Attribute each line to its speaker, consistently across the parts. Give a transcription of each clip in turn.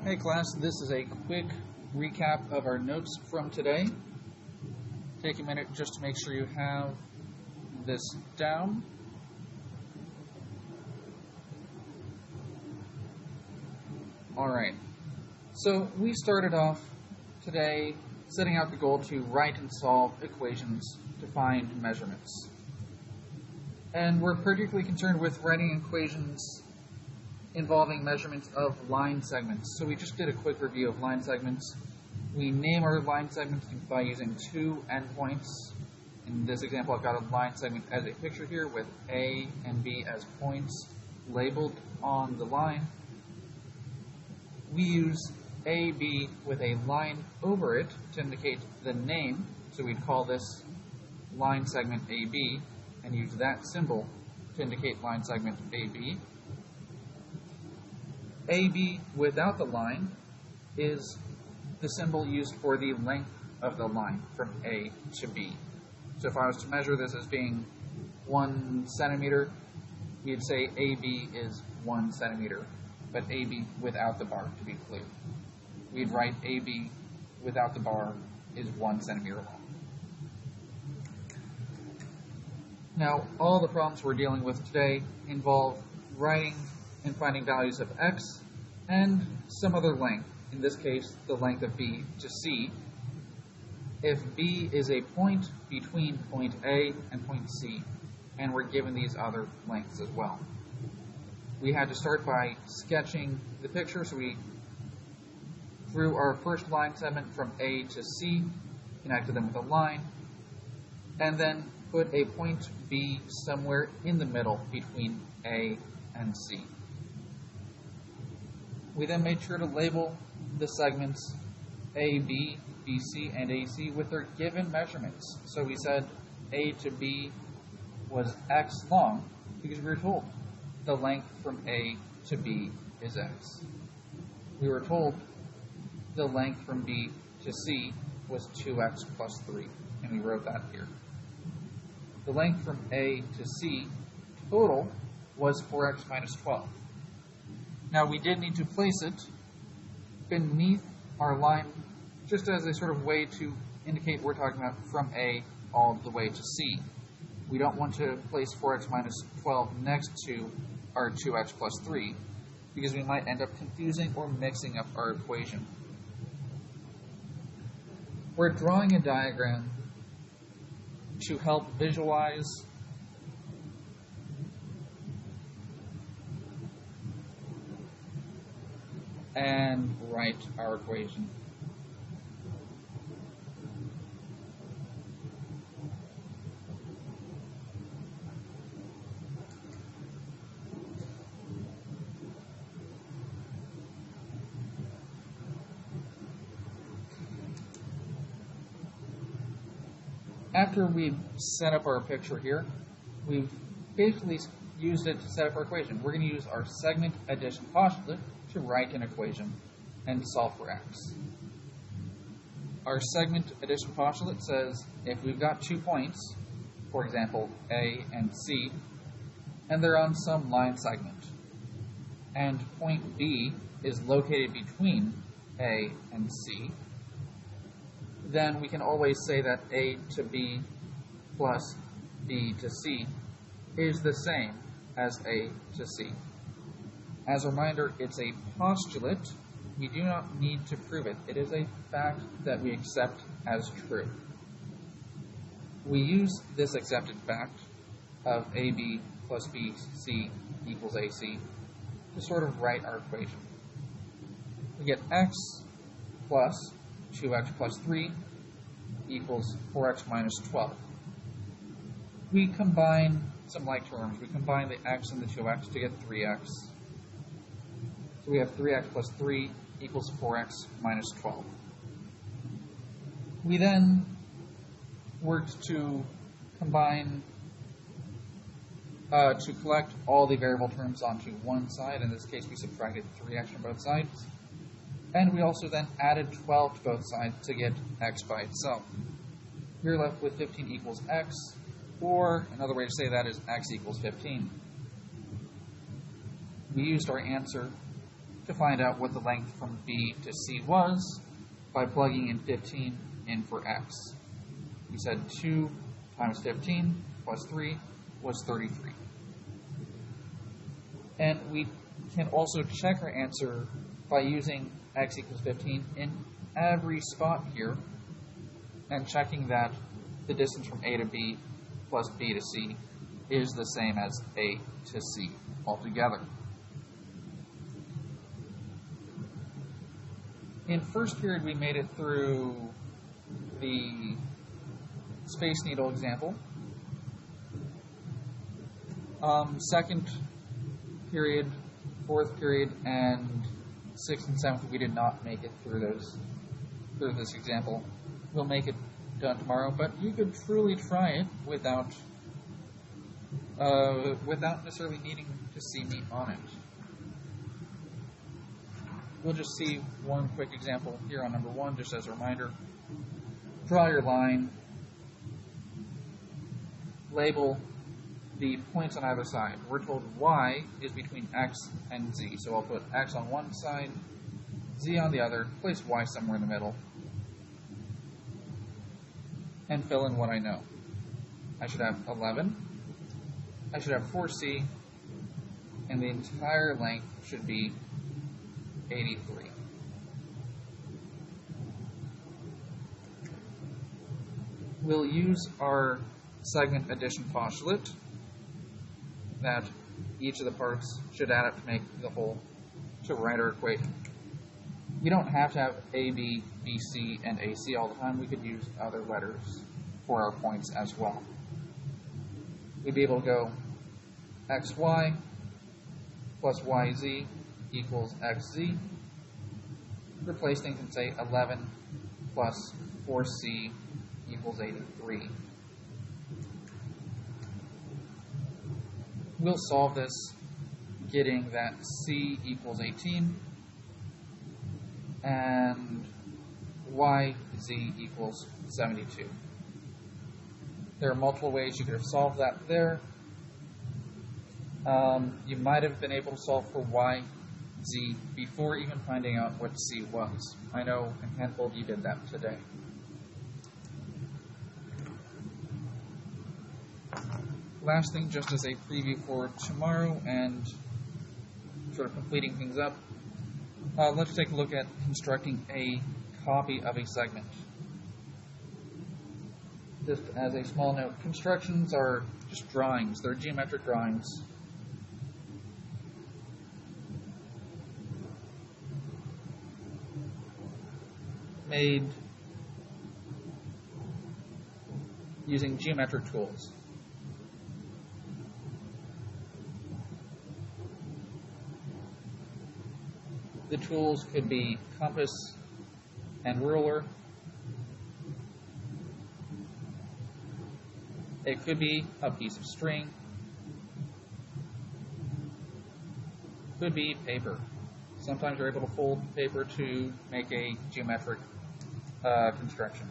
Speaker 1: Hey class, this is a quick recap of our notes from today. Take a minute just to make sure you have this down. Alright, so we started off today setting out the goal to write and solve equations to find measurements. And we're particularly concerned with writing equations involving measurements of line segments. So we just did a quick review of line segments. We name our line segments by using two endpoints. In this example, I've got a line segment as a picture here with A and B as points labeled on the line. We use AB with a line over it to indicate the name. So we'd call this line segment AB and use that symbol to indicate line segment AB. AB without the line is the symbol used for the length of the line from A to B. So if I was to measure this as being 1 centimeter, we'd say AB is 1 centimeter, but AB without the bar to be clear. We'd write AB without the bar is 1 centimeter long. Now, all the problems we're dealing with today involve writing and finding values of x and some other length, in this case the length of B to C, if B is a point between point A and point C, and we're given these other lengths as well. We had to start by sketching the picture, so we drew our first line segment from A to C, connected them with a line, and then put a point B somewhere in the middle between A and C. We then made sure to label the segments AB, BC, and AC with their given measurements. So we said A to B was x long because we were told the length from A to B is x. We were told the length from B to C was 2x plus 3, and we wrote that here. The length from A to C total was 4x minus 12. Now we did need to place it beneath our line just as a sort of way to indicate we're talking about from A all the way to C. We don't want to place 4x minus 12 next to our 2x plus 3 because we might end up confusing or mixing up our equation. We're drawing a diagram to help visualize and write our equation. After we've set up our picture here, we've basically used it to set up our equation. We're going to use our segment addition postulate to write an equation and solve for x. Our segment addition postulate says if we've got 2 points, for example, A and C, and they're on some line segment, and point B is located between A and C, then we can always say that A to B plus B to C is the same as A to C. As a reminder, it's a postulate. We do not need to prove it. It is a fact that we accept as true. We use this accepted fact of AB plus BC equals AC to sort of write our equation. We get x plus 2x plus 3 equals 4x minus 12. We combine some like terms. We combine the x and the 2x to get 3x. So we have 3x plus 3 equals 4x minus 12. We then worked to combine, to collect all the variable terms onto one side. In this case, we subtracted 3x from both sides. And we also then added 12 to both sides to get x by itself. We're left with 15 equals x, or another way to say that is x equals 15. We used our answer to find out what the length from B to C was by plugging in 15 in for x. We said 2 times 15 plus 3 was 33. And we can also check our answer by using x equals 15 in every spot here and checking that the distance from A to B plus B to C is the same as A to C altogether. In first period, we made it through the Space Needle example. Second period, fourth period, and sixth and seventh, we did not make it through this example. We'll make it done tomorrow, but you could truly try it without necessarily needing to see me on it. We'll just see one quick example here on number 1, just as a reminder. Draw your line, label the points on either side. We're told y is between x and z, so I'll put x on one side, z on the other, place y somewhere in the middle, and fill in what I know. I should have 11, I should have 4c, and the entire length should be 83. We'll use our segment addition postulate that each of the parts should add up to make the whole to write our equation. We don't have to have AB, BC, and AC all the time. We could use other letters for our points as well. We'd be able to go xy plus yz equals xz. Replace things and say 11 plus 4c equals 83. We'll solve this getting that c equals 18 and yz equals 72. There are multiple ways you could have solved that there. You might have been able to solve for yz before even finding out what c was. I know a handful of you did that today. Last thing, just as a preview for tomorrow and sort of completing things up, let's take a look at constructing a copy of a segment. Just as a small note, constructions are just drawings. They're geometric drawings. Made using geometric tools. The tools could be compass and ruler. It could be a piece of string. It could be paper. Sometimes you're able to fold paper to make a geometric construction.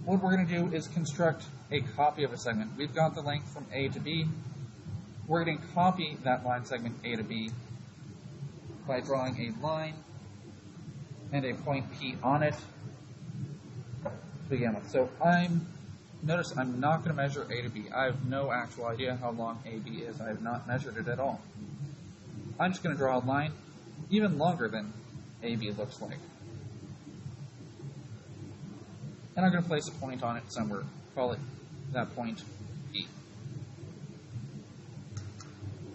Speaker 1: What we're going to do is construct a copy of a segment. We've got the length from A to B. We're going to copy that line segment A to B by drawing a line and a point P on it to begin with. So notice I'm not going to measure A to B. I have no actual idea how long AB is. I have not measured it at all. I'm just going to draw a line even longer than AB looks like. And I'm going to place a point on it somewhere. Call it that point P.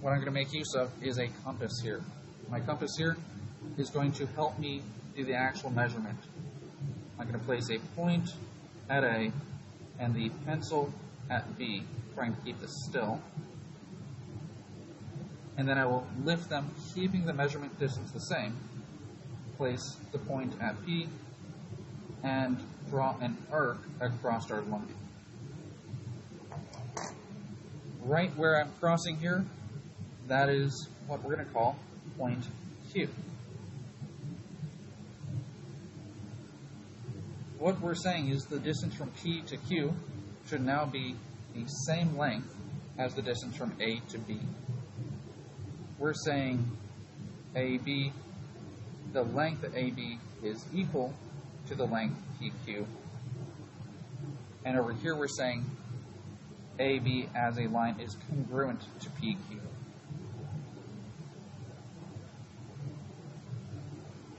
Speaker 1: What I'm going to make use of is a compass here. My compass here is going to help me do the actual measurement. I'm going to place a point at A and the pencil at B, trying to keep this still. And then I will lift them, keeping the measurement distance the same, place the point at P, and draw an arc across our line. Right where I'm crossing here, that is what we're going to call point Q. What we're saying is the distance from P to Q should now be the same length as the distance from A to B. we're saying AB, the length of AB is equal to the length PQ. And over here we're saying AB as a line is congruent to PQ.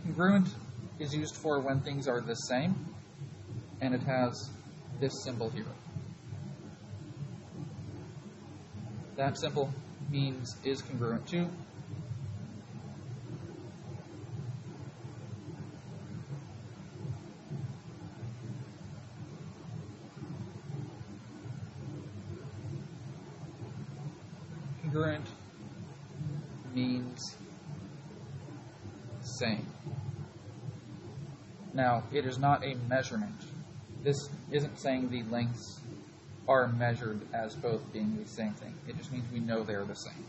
Speaker 1: Congruent is used for when things are the same, and it has this symbol here. That symbol means is congruent to. Congruent means same. Now, it is not a measurement. This isn't saying the lengths are measured as both being the same thing. It just means we know they're the same.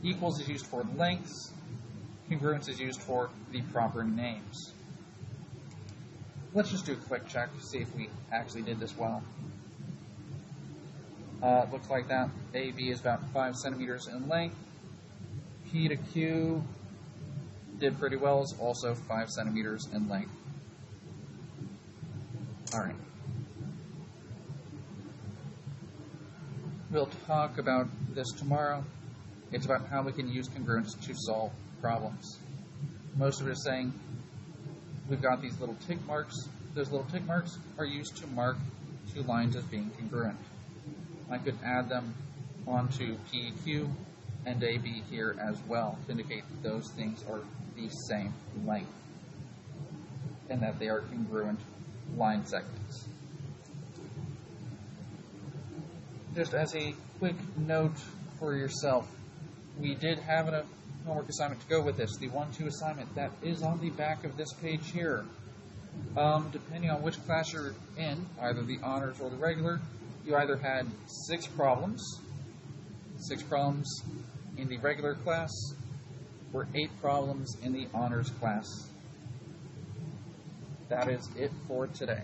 Speaker 1: Equals is used for lengths. Congruence is used for the proper names. Let's just do a quick check to see if we actually did this well. Looks like that AB is about 5 centimeters in length. P to Q did pretty well, is also 5 centimeters in length. Alright. We'll talk about this tomorrow. It's about how we can use congruence to solve problems. Most of it is saying we've got these little tick marks. Those little tick marks are used to mark two lines as being congruent. I could add them onto PQ and AB here as well to indicate that those things are the same length and that they are congruent line segments. Just as a quick note for yourself, we did have a homework assignment to go with this, the 1-2 assignment that is on the back of this page here. Depending on which class you're in, either the honors or the regular, you either had 6 problems in the regular class, or 8 problems in the honors class. That is it for today.